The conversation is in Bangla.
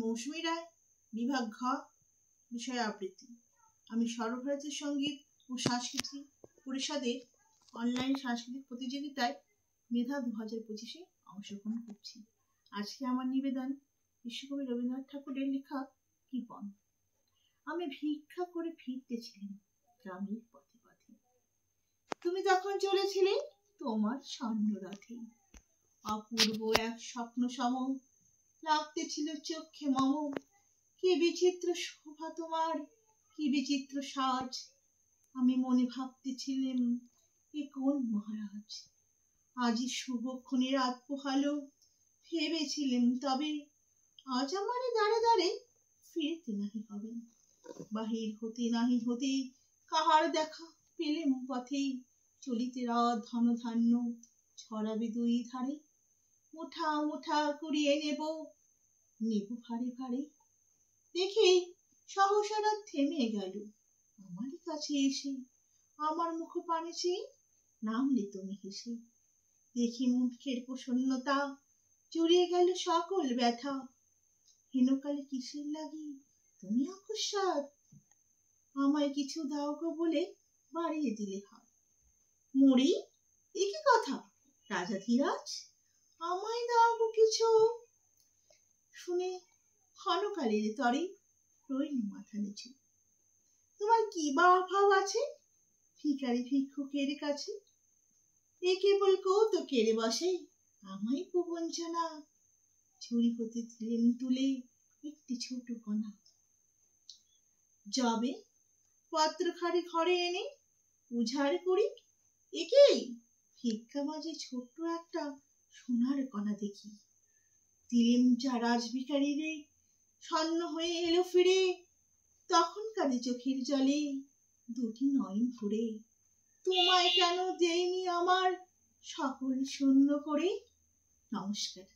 মৌসুমী রায়, বিভাগ ঘ, বিষয় আবৃত্তি। আমি সর্বভারতীয় সঙ্গীত ও সাংস্কৃতিক পরিষদের অনলাইন সাংস্কৃতিক প্রতিযোগিতায় মেধা 2025-এ অংশগ্রহণ করছি। আজকে আমার নিবেদন বিশ্বকবি রবীন্দ্রনাথ ঠাকুরের লেখা কৃপণ। আমি ভিক্ষা করে ফিরতেছিলাম গ্রামের পথে পথে, তুমি তখন চলেছিলে তোমার স্বর্ণরথে। অপূর্ব এক স্বপ্ন সম লাগতেছিল চোখে মম। কি বিচিত্র শোভা তোমার, কি বিচিত্র সাজ। আমি মনে ভাবতেছিলাম এ কোন মহারাজ। আজি শুভক্ষণে রাত পোহালো, ভেবেছিলেন তবে আজ আমারে দাঁড়ে দাঁড়ে ফিরতে নাহি হবে। বাহির হতে নাহি হতে কাহার দেখা পেলেম পথে। চলিতে রাত ধন ধান্য ছড়াবে দুই ধারে। মুঠা মুঠা কুড়িয়ে নেব ভারে ভারে। দেখি সহসা রাত থেমে গেল আমারই কাছে এসে। আমার মুখ পানে চেয়ে নামলে তুমি হেসে। দেখি মুখের প্রসন্নতা জুড়িয়ে গেল সকল ব্যথা। হীনকালে কিসের লাগি তুমি অকস্মাৎ, আমায় কিছু দাও গো বলে বাড়িয়ে দিলে হাত। মরি, এ কি কথা রাজাধিরাজ, আমায় দাও গো কিছু। শুনে ক্ষণকালের তরে রইল মাথা নিচু। তোমার কি বা অভাব আছে ভিখারি ভিক্ষুকের কাছে? এ কেবল কৌতুকের বসে আমায় প্রবঞ্চনা। ঝুড়ি হতে দিলেন তুলে একটি ছোট কণা। যাবে পাত্রখানি ঘরে এনে উজাড় করি। একেই ভিক্ষা মাঝে ছোট্ট একটা সোনার কণা দেখি। দিলেম যা রাজভিখারিরে ছন্ন হয়ে এলো ফিরে। তখন কাঁদে চোখের জলে দুটি নয়ন ভরে। তোমায় কেন দেইনি আমার সকল শূন্য করে। নমস্কার।